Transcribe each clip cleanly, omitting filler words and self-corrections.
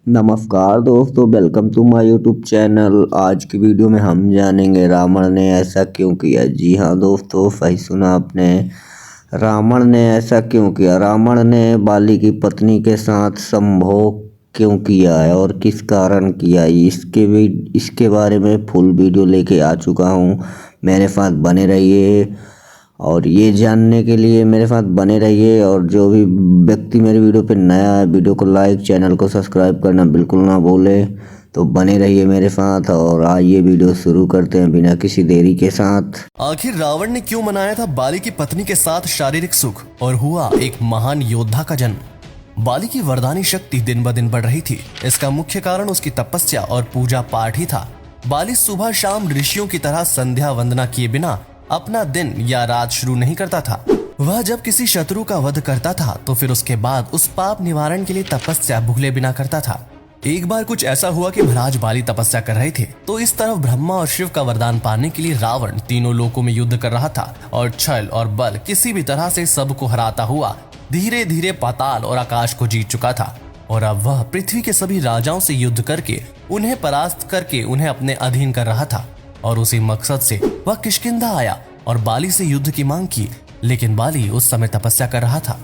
नमस्कार दोस्तों, welcome to my YouTube channel. आज की वीडियो में हम जानेंगे रावण ने ऐसा क्यों किया। जी हाँ दोस्तों, सही सुना आपने। रावण ने ऐसा क्यों किया। रावण ने बाली की पत्नी के साथ संभोग क्यों किया है और किस कारण किया, इसके बारे में फुल वीडियो लेके आ चुका हूँ। मेरे साथ बने रहिए और ये जानने के लिए मेरे साथ बने रहिए। और जो भी व्यक्ति मेरे वीडियो पे नया है, वीडियो को लाइक, चैनल को सब्सक्राइब करना बिल्कुल ना भूले। तो बने रहिए मेरे साथ और आइए वीडियो शुरू करते हैं बिना किसी देरी के साथ। आखिर रावण ने क्यों मनाया था बाली की पत्नी के साथ शारीरिक सुख और हुआ एक महान योद्धा का जन्म। बाली की वरदानी शक्ति दिन ब दिन बढ़ रही थी। इसका मुख्य कारण उसकी तपस्या और पूजा पाठ ही था। बाली सुबह शाम ऋषियों की तरह संध्या वंदना किए बिना अपना दिन या रात शुरू नहीं करता था। वह जब किसी शत्रु का वध करता था तो फिर उसके बाद उस पाप निवारण के लिए तपस्या भूले बिना करता था। एक बार कुछ ऐसा हुआ कि महाराज बाली तपस्या कर रहे थे तो इस तरफ ब्रह्मा और शिव का वरदान पाने के लिए रावण तीनों लोकों में युद्ध कर रहा था और छल और बल किसी भी तरह से सबको हराता हुआ धीरे धीरे पाताल और आकाश को जीत चुका था। और अब वह पृथ्वी के सभी राजाओं से युद्ध करके उन्हें परास्त करके उन्हें अपने अधीन कर रहा था। और उसी मकसद से वह किष्किंधा आया और बाली से युद्ध की मांग की, लेकिन बाली उस समय तपस्या कर रहा था।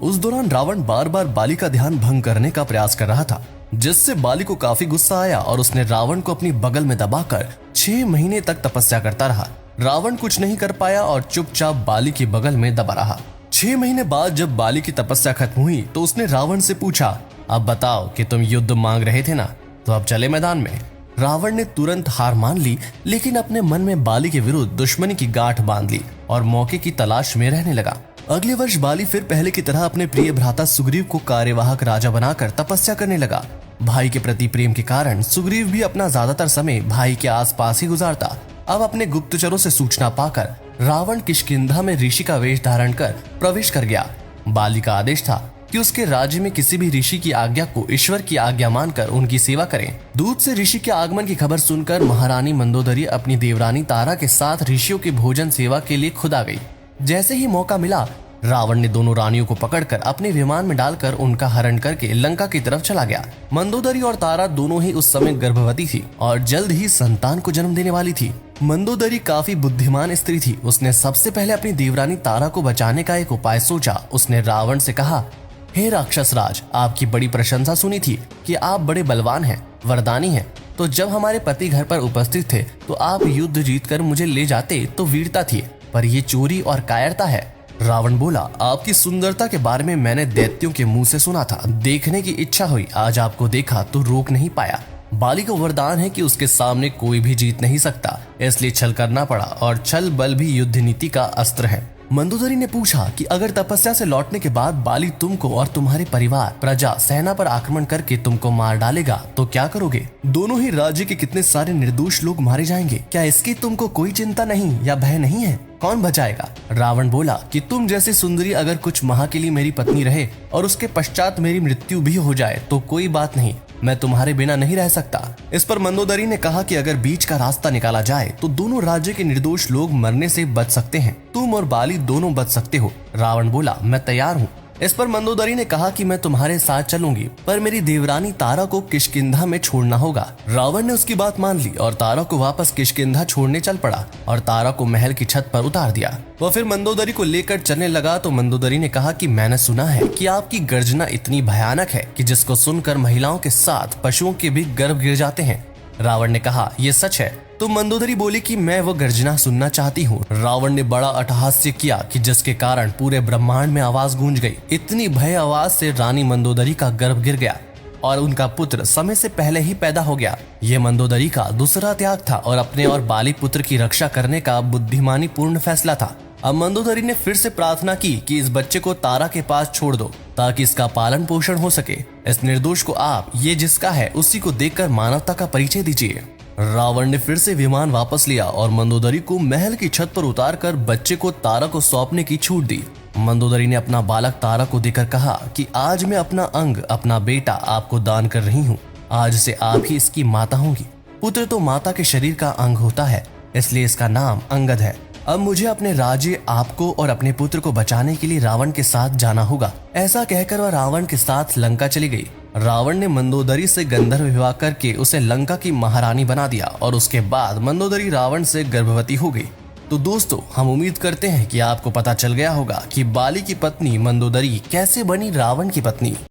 उस दौरान रावण बार बार बाली का ध्यान भंग करने का प्रयास कर रहा था, जिससे बाली को काफी गुस्सा आया और उसने रावण को अपनी बगल में दबाकर 6 महीने तक तपस्या करता रहा। रावण कुछ नहीं कर पाया और चुपचाप बाली की बगल में दबा रहा। 6 महीने बाद जब बाली की तपस्या खत्म हुई तो उसने रावण से पूछा, अब बताओ कि तुम युद्ध मांग रहे थे ना, तो अब चले मैदान में। रावण ने तुरंत हार मान ली, लेकिन अपने मन में बाली के विरुद्ध दुश्मनी की गांठ बांध ली और मौके की तलाश में रहने लगा। अगले वर्ष बाली फिर पहले की तरह अपने प्रिय भ्राता सुग्रीव को कार्यवाहक राजा बनाकर तपस्या करने लगा। भाई के प्रति प्रेम के कारण सुग्रीव भी अपना ज्यादातर समय भाई के आसपास ही गुजारता। अब अपने गुप्तचरों से सूचना पाकर रावण किष्किंधा में ऋषि का वेश धारण कर प्रवेश कर गया। बाली का आदेश था कि उसके राज्य में किसी भी ऋषि की आज्ञा को ईश्वर की आज्ञा मानकर उनकी सेवा करें। दूत से ऋषि के आगमन की खबर सुनकर महारानी मंदोदरी अपनी देवरानी तारा के साथ ऋषियों की भोजन सेवा के लिए खुद आ गई। जैसे ही मौका मिला, रावण ने दोनों रानियों को पकड़कर अपने विमान में डालकर उनका हरण करके लंका की तरफ चला गया। मंदोदरी और तारा दोनों ही उस समय गर्भवती थी और जल्द ही संतान को जन्म देने वाली थी। मंदोदरी काफी बुद्धिमान स्त्री थी। उसने सबसे पहले अपनी देवरानी तारा को बचाने का एक उपाय सोचा। उसने रावण से कहा, हे राक्षस राज, आपकी बड़ी प्रशंसा सुनी थी कि आप बड़े बलवान हैं, वरदानी हैं। तो जब हमारे पति घर पर उपस्थित थे तो आप युद्ध जीतकर मुझे ले जाते तो वीरता थी, पर ये चोरी और कायरता है। रावण बोला, आपकी सुंदरता के बारे में मैंने दैत्यों के मुंह से सुना था, देखने की इच्छा हुई, आज आपको देखा तो रोक नहीं पाया। बाली को वरदान है कि उसके सामने कोई भी जीत नहीं सकता, इसलिए छल करना पड़ा और छल बल भी युद्ध नीति का अस्त्र है। मंदोदरी ने पूछा कि अगर तपस्या से लौटने के बाद बाली तुमको और तुम्हारे परिवार, प्रजा, सेना पर आक्रमण करके तुमको मार डालेगा तो क्या करोगे? दोनों ही राज्य के कितने सारे निर्दोष लोग मारे जाएंगे, क्या इसकी तुमको कोई चिंता नहीं या भय नहीं है? कौन बचाएगा? रावण बोला कि तुम जैसी सुंदरी अगर कुछ माह के लिए मेरी पत्नी रहे और उसके पश्चात मेरी मृत्यु भी हो जाए तो कोई बात नहीं, मैं तुम्हारे बिना नहीं रह सकता। इस पर मंदोदरी ने कहा कि अगर बीच का रास्ता निकाला जाए तो दोनों राज्य के निर्दोष लोग मरने से बच सकते हैं, तुम और बाली दोनों बच सकते हो। रावण बोला, मैं तैयार हूँ। इस पर मंदोदरी ने कहा कि मैं तुम्हारे साथ चलूंगी, पर मेरी देवरानी तारा को किष्किंधा में छोड़ना होगा। रावण ने उसकी बात मान ली और तारा को वापस किष्किंधा छोड़ने चल पड़ा और तारा को महल की छत पर उतार दिया। वह फिर मंदोदरी को लेकर चलने लगा तो मंदोदरी ने कहा कि मैंने सुना है कि आपकी गर्जना इतनी भयानक है कि जिसको सुनकर महिलाओं के साथ पशुओं के भी गर्भ गिर जाते हैं। रावण ने कहा, यह सच है? तो मंदोदरी बोली कि मैं वो गर्जना सुनना चाहती हूँ। रावण ने बड़ा अट्टहास्य किया कि जिसके कारण पूरे ब्रह्मांड में आवाज गूंज गई। इतनी भय आवाज से रानी मंदोदरी का गर्भ गिर गया और उनका पुत्र समय से पहले ही पैदा हो गया। ये मंदोदरी का दूसरा त्याग था और अपने और बाली पुत्र की रक्षा करने का बुद्धिमानी पूर्ण फैसला था। अब मंदोदरी ने फिर से प्रार्थना की कि इस बच्चे को तारा के पास छोड़ दो ताकि इसका पालन पोषण हो सके। इस निर्दोष को आप, ये जिसका है उसी को देखकर मानवता का परिचय दीजिए। रावण ने फिर से विमान वापस लिया और मंदोदरी को महल की छत पर उतारकर बच्चे को तारा को सौंपने की छूट दी। मंदोदरी ने अपना बालक तारा को देकर कहा कि आज मैं अपना अंग, अपना बेटा आपको दान कर रही हूँ। आज से आप ही इसकी माता होंगी। पुत्र तो माता के शरीर का अंग होता है, इसलिए इसका नाम अंगद है। अब मुझे अपने राज्य, आपको और अपने पुत्र को बचाने के लिए रावण के साथ जाना होगा। ऐसा कहकर वह रावण के साथ लंका चली गई। रावण ने मंदोदरी से गंधर्व विवाह करके उसे लंका की महारानी बना दिया और उसके बाद मंदोदरी रावण से गर्भवती हो गई। तो दोस्तों, हम उम्मीद करते हैं कि आपको पता चल गया होगा कि बाली की पत्नी मंदोदरी कैसे बनी रावण की पत्नी।